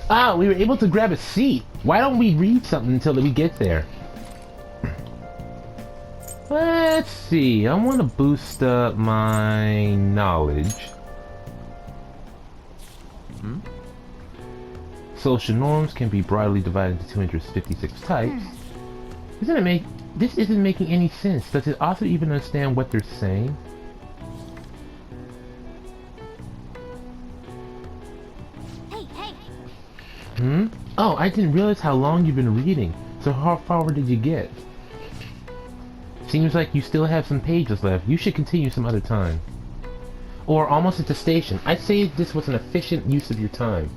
Ah, we were able to grab a seat. Why don't we read something until we get there? Let's see. I want to boost up my knowledge. Social norms can be broadly divided into 256 types. This isn't making any sense. Does the author even understand what they're saying? Hey. Oh, I didn't realize how long you've been reading. So how far did you get? Seems like you still have some pages left. You should continue some other time. Or almost at the station. I'd say this was an efficient use of your time.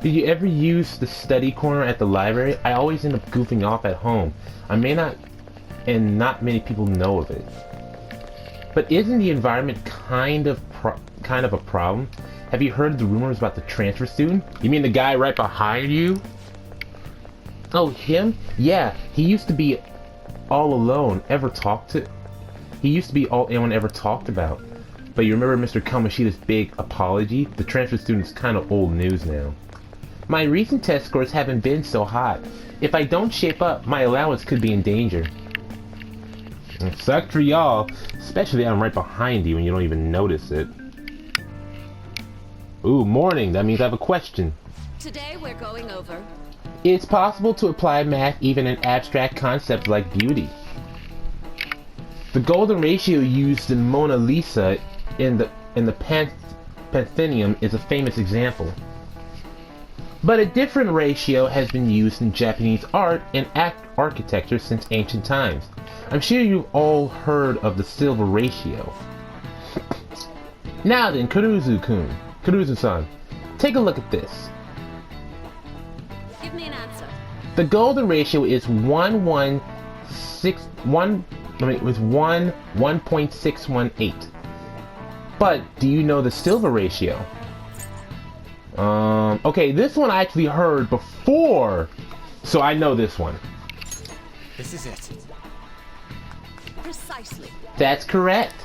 Did you ever use the study corner at the library? I always end up goofing off at home. I may not, and not many people know of it. But isn't the environment kind of a problem? Have you heard the rumors about the transfer student? You mean the guy right behind you? Oh, him? Yeah, he used to be all alone. He used to be all anyone ever talked about. But you remember Mr. Kamoshida's big apology? The transfer student's kind of old news now. My recent test scores haven't been so hot. If I don't shape up, my allowance could be in danger. It sucks for y'all, especially I'm right behind you and you don't even notice it. Ooh, morning. That means I have a question. Today we're going over. It's possible to apply math even in abstract concepts like beauty. The golden ratio used in Mona Lisa in the Pantheon is a famous example. But a different ratio has been used in Japanese art and architecture since ancient times. I'm sure you've all heard of the silver ratio. Now then, Kuruzu-san, take a look at this. Give me an answer. The golden ratio is 1.618. But do you know the silver ratio? Okay, this one I actually heard before, so I know this one. This is it. Precisely. That's correct.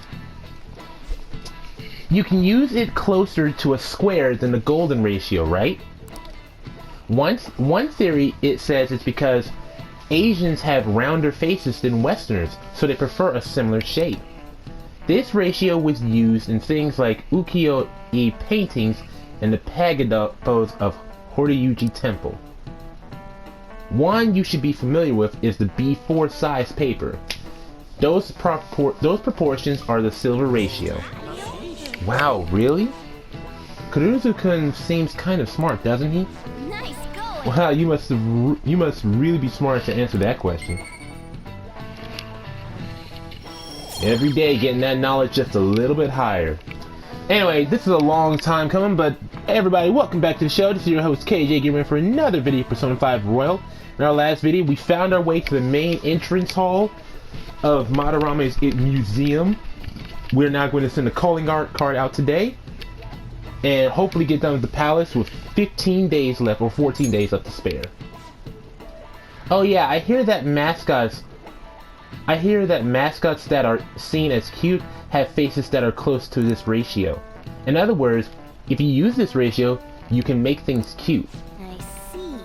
You can use it closer to a square than the golden ratio, right? One theory, it says it's because Asians have rounder faces than Westerners, so they prefer a similar shape. This ratio was used in things like ukiyo-e paintings and the pagodas of Horyuji Temple. One you should be familiar with is the B4 size paper. Those proportions are the silver ratio. Wow, really? Kuruzu-kun seems kind of smart, doesn't he? Nice going. Wow, you must really be smart to answer that question. Every day getting that knowledge just a little bit higher. Anyway, this is a long time coming, but everybody, welcome back to the show. This is your host KJ Gamer for another video of Persona 5 Royal. In our last video, we found our way to the main entrance hall of Madarame's museum. We're now going to send a calling card out today, and hopefully get done with the palace with 15 days left, or 14 days left to spare. Oh yeah, I hear that mascots that are seen as cute have faces that are close to this ratio. In other words, if you use this ratio, you can make things cute. I see.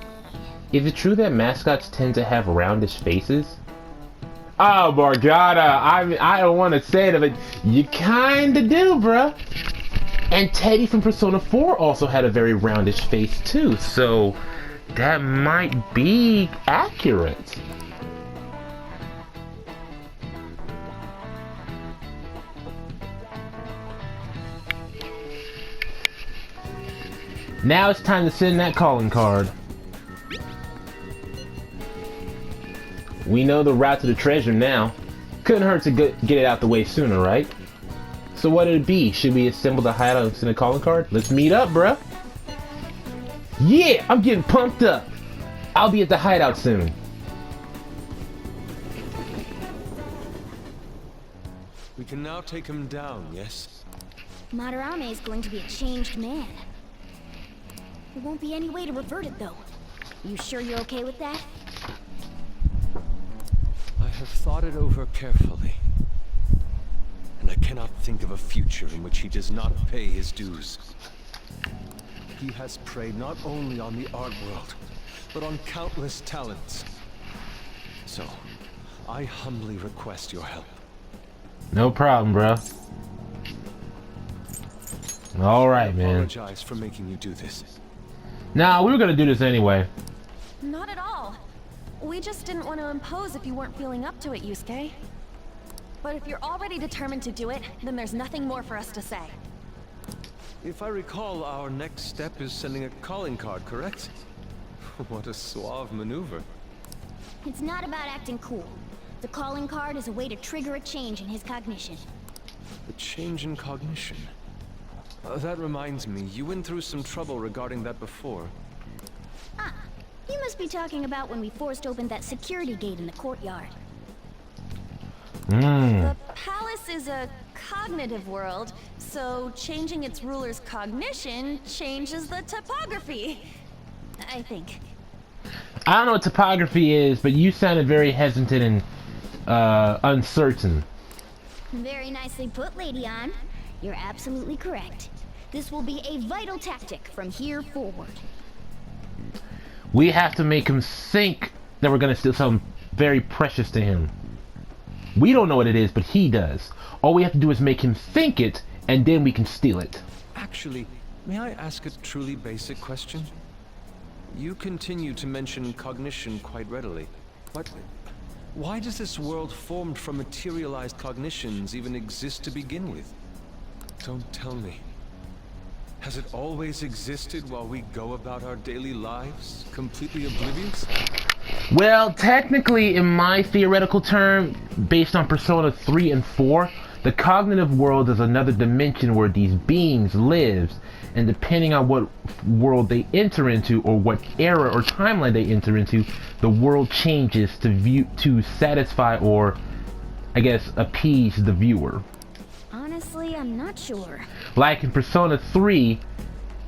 Is it true that mascots tend to have roundish faces? Oh, Borgata, I don't want to say it, but you kinda do, bruh. And Teddy from Persona 4 also had a very roundish face too, so that might be accurate. Now it's time to send that calling card. We know the route to the treasure now. Couldn't hurt to get it out the way sooner, right? So what would it be? Should we assemble the hideout and send a calling card? Let's meet up, bruh. Yeah, I'm getting pumped up. I'll be at the hideout soon. We can now take him down, yes? Madarame is going to be a changed man. There won't be any way to revert it, though. You sure you're okay with that? I have thought thought it over carefully. And I cannot think of a future in which he does not pay his dues. He has preyed not only on the art world, but on countless talents. So, I humbly request your help. No problem, bro. Alright, I man. apologize for making you do this. Nah, we were gonna do this anyway. Not at all. We just didn't want to impose if you weren't feeling up to it, Yusuke. But if you're already determined to do it, then there's nothing more for us to say. If I recall, our next step is sending a calling card, correct? What a suave maneuver. It's not about acting cool. The calling card is a way to trigger a change in his cognition. A change in cognition. That reminds me, you went through some trouble regarding that before. Ah, you must be talking about when we forced open that security gate in the courtyard. The palace is a cognitive world, so changing its ruler's cognition changes the topography. I think. I don't know what topography is, but you sounded very hesitant and uncertain. Very nicely put, Lady Ann. You're absolutely correct. This will be a vital tactic from here forward. We have to make him think that we're gonna steal something very precious to him. We don't know what it is, but he does. All we have to do is make him think it, and then we can steal it. Actually, may I ask a truly basic question? You continue to mention cognition quite readily, but why does this world formed from materialized cognitions even exist to begin with? Don't tell me. Has it always existed while we go about our daily lives, completely oblivious? Well, technically, in my theoretical term, based on Persona 3 and 4, the cognitive world is another dimension where these beings live, and depending on what world they enter into, or what era or timeline they enter into, the world changes to satisfy or, I guess, appease the viewer. Honestly, I'm not sure. Like in Persona 3,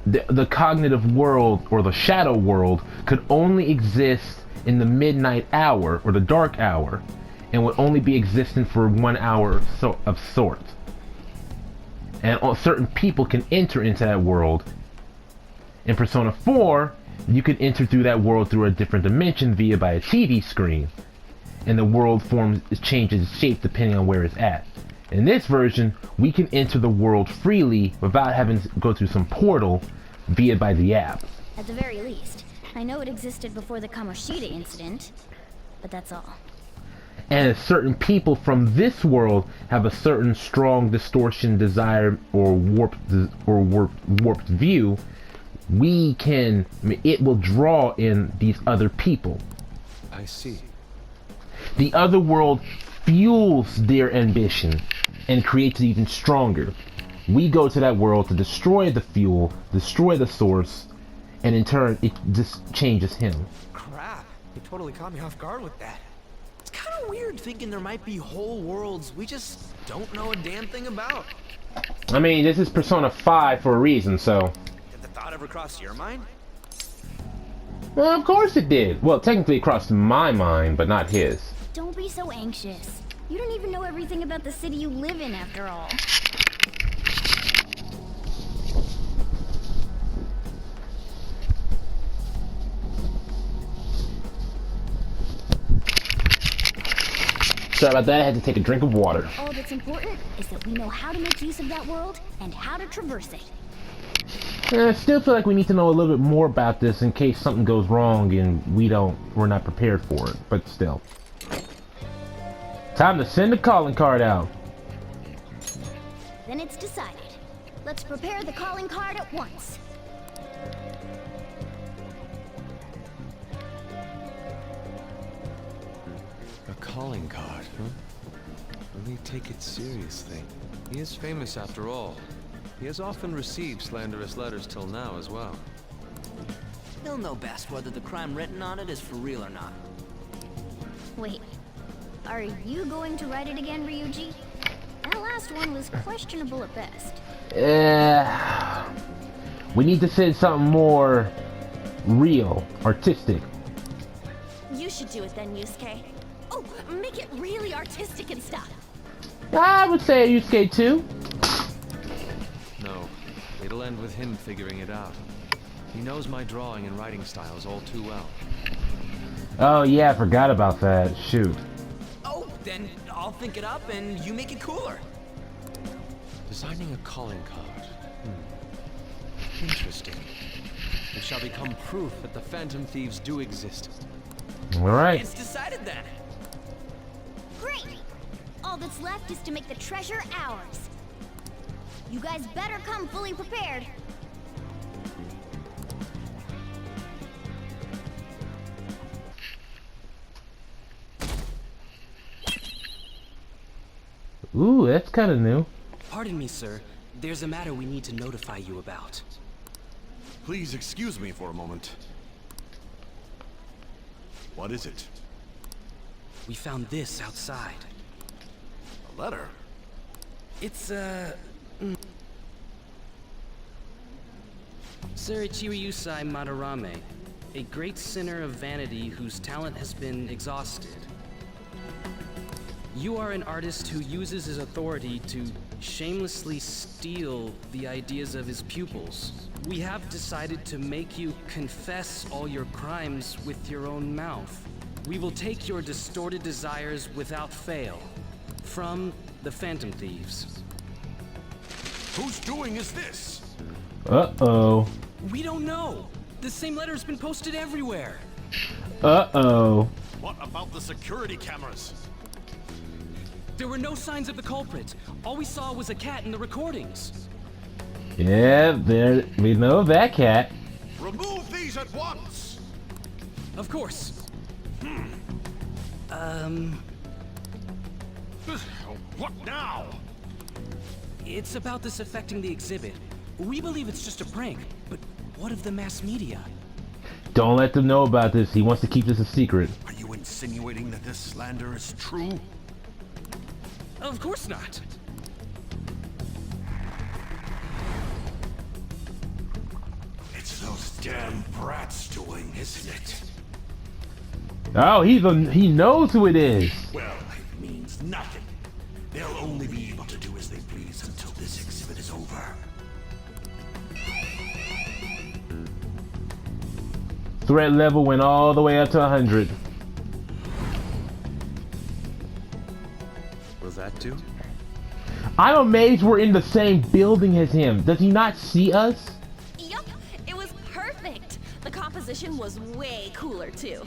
the cognitive world, or the shadow world, could only exist in the midnight hour, or the dark hour, and would only be existent for 1 hour of sort. And certain people can enter into that world. In Persona 4, you can enter through that world through a different dimension by a TV screen, and the world changes shape depending on where it's at. In this version, we can enter the world freely without having to go through some portal by the app. At the very least. I know it existed before the Kamoshida incident, but that's all. And certain people from this world have a certain strong distortion, desire, or warped view, it will draw in these other people. I see. The other world fuels their ambition and creates it even stronger. We go to that world to destroy the fuel, destroy the source, and in turn, it just changes him. Crap, you totally caught me off guard with that. It's kind of weird thinking there might be whole worlds we just don't know a damn thing about. I mean, this is Persona 5 for a reason, so... Did the thought ever cross your mind? Well, of course it did. Well, technically it crossed my mind, but not his. Don't be so anxious. You don't even know everything about the city you live in, after all. Sorry about that, I had to take a drink of water. All that's important is that we know how to make use of that world and how to traverse it. I still feel like we need to know a little bit more about this in case something goes wrong and we're not prepared for it, but still. Time to send the calling card out. Then it's decided. Let's prepare the calling card at once. A calling card, huh? Really take it seriously. He is famous after all. He has often received slanderous letters till now as well. He'll know best whether the crime written on it is for real or not. Wait, are you going to write it again, Ryuji? That last one was questionable at best. We need to send something more real, artistic. You should do it then, Yusuke. Oh, make it really artistic and stuff. I would say Yusuke too. No, it'll end with him figuring it out. He knows my drawing and writing styles all too well. Oh yeah, I forgot about that. Shoot. Oh, then I'll think it up and you make it cooler. Designing a calling card. Interesting. It shall become proof that the Phantom Thieves do exist. Alright. It's decided then. Great! All that's left is to make the treasure ours. You guys better come fully prepared. Ooh, that's kind of new. Pardon me, sir. There's a matter we need to notify you about. Please excuse me for a moment. What is it? We found this outside. A letter? It's, Sir Ichiryusai Madarame, a great sinner of vanity whose talent has been exhausted. You are an artist who uses his authority to shamelessly steal the ideas of his pupils. We have decided to make you confess all your crimes with your own mouth. We will take your distorted desires without fail. From the Phantom Thieves. Whose doing is this? Uh-oh. We don't know! The same letter's been posted everywhere! Uh-oh. What about the security cameras? There were no signs of the culprit. All we saw was a cat in the recordings. Yeah, there. We know that cat. Remove these at once! Of course. What now? It's about this affecting the exhibit. We believe it's just a prank, but what of the mass media? Don't let them know about this. He wants to keep this a secret. Are you insinuating that this slander is true? Of course not. It's those damn brats doing, isn't it? Oh, he knows who it is. Well, it means nothing. They'll only be able to do as they please until this exhibit is over. Threat level went all the way up to 100. Will that do? I'm amazed we're in the same building as him. Does he not see us? Yup, it was perfect. The composition was way cooler too.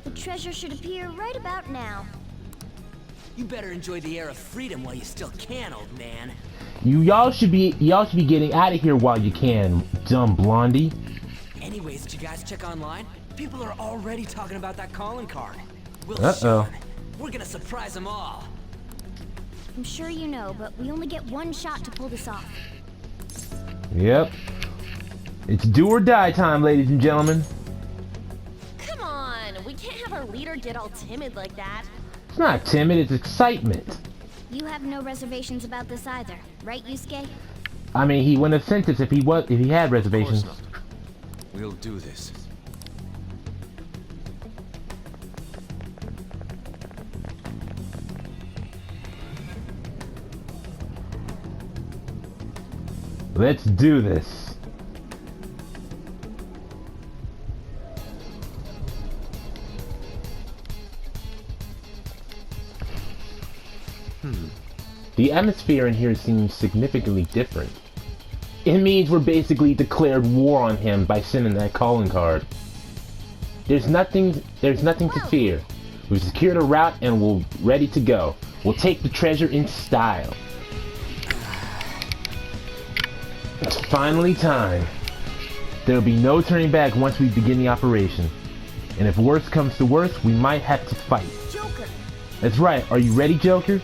The treasure should appear right about now. You better enjoy the air of freedom while you still can, old man. Y'all should be getting out of here while you can, dumb blondie. Anyways, did you guys check online? People are already talking about that calling card. We'll Uh-oh. Sean, we're gonna surprise them all. I'm sure you know, but we only get one shot to pull this off. Yep. It's do or die time, ladies and gentlemen. Come on, we can't have our leader get all timid like that. It's not timid, it's excitement. You have no reservations about this either, right, Yusuke? I mean, he wouldn't have sent us if he had reservations. Of course not. We'll do this. Let's do this. The atmosphere in here seems significantly different. It means we're basically declared war on him by sending that calling card. There's nothing to fear. We've secured a route and we're ready to go. We'll take the treasure in style. It's finally time. There'll be no turning back once we begin the operation. And if worse comes to worse, we might have to fight. Joker! That's right. Are you ready, Joker?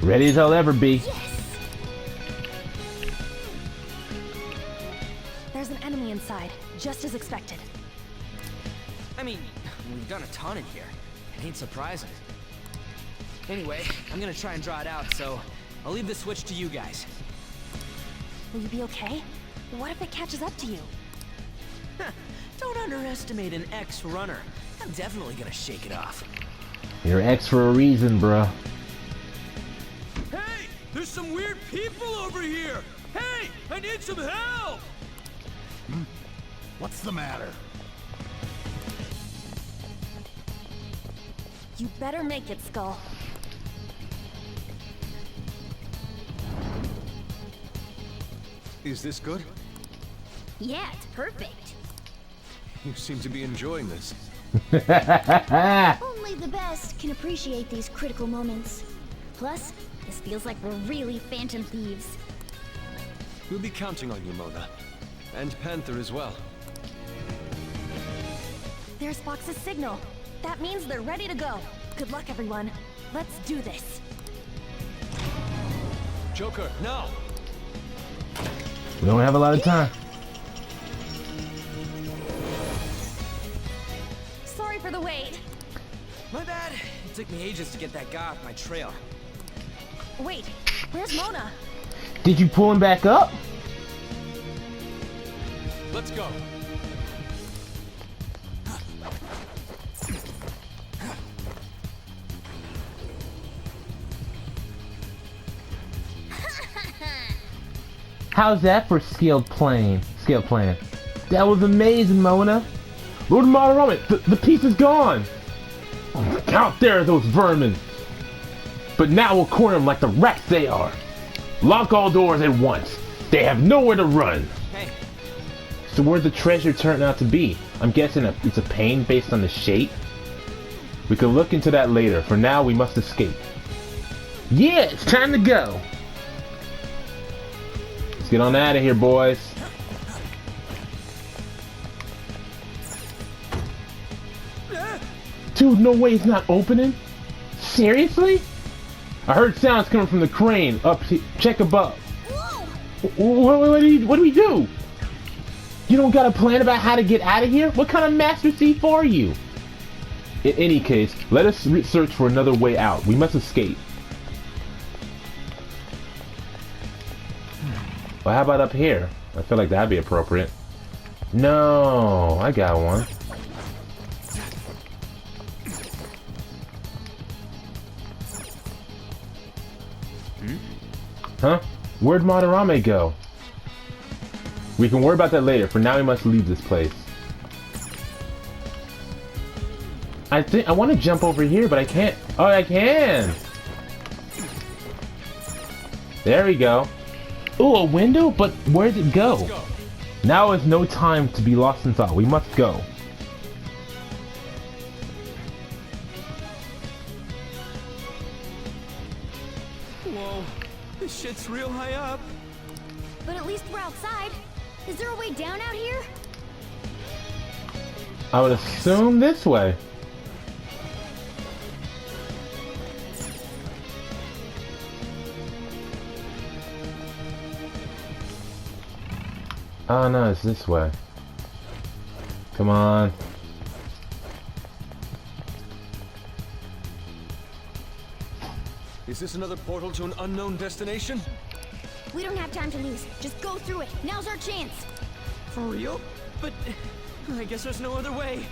Ready as I'll ever be. There's an enemy inside, just as expected. I mean, we've done a ton in here. It ain't surprising. Anyway, I'm gonna try and draw it out, so I'll leave the switch to you guys. Will you be okay? What if it catches up to you? Don't underestimate an ex-runner. I'm definitely gonna shake it off. You're X for a reason, bruh. Hey! There's some weird people over here! Hey! I need some help! What's the matter? You better make it, Skull. Is this good? Yeah, it's perfect. You seem to be enjoying this. Only the best can appreciate these critical moments. Plus, this feels like we're really phantom thieves. We'll be counting on you, Mona. And Panther as well. There's Fox's signal. That means they're ready to go. Good luck, everyone. Let's do this. Joker, now! We don't have a lot of time. Sorry for the wait. My bad. It took me ages to get that guy off my trail. Wait, where's Mona? Did you pull him back up? Let's go. How's that for skilled playing? That was amazing, Mona. Lord Madarame, the piece is gone. Out there, those vermin. But now we'll corner them like the rats they are. Lock all doors at once. They have nowhere to run. Hey, So where'd the treasure turn out to be? I'm guessing it's a pain based on the shape. We can look into that later. For now, we must escape. Yeah, it's time to go. Let's get on out of here, boys. Dude, no way it's not opening. Seriously? I heard sounds coming from the crane. Up, check above. What do we do? You don't got a plan about how to get out of here? What kind of Master Thief are you? In any case, let us search for another way out. We must escape. Well, how about up here? I feel like that'd be appropriate. No, I got one. Huh? Where'd Madarame go? We can worry about that later. For now, we must leave this place. I think I want to jump over here, but I can't. Oh, I can! There we go. Ooh, a window? But where'd it go? Now is no time to be lost in thought. We must go. Whoa, this shit's real high up. But at least we're outside. Is there a way down out here? I would assume this way. Oh no, it's this way. Come on. Is this another portal to an unknown destination? We don't have time to lose. Just go through it. Now's our chance. for real? But I guess there's no other way.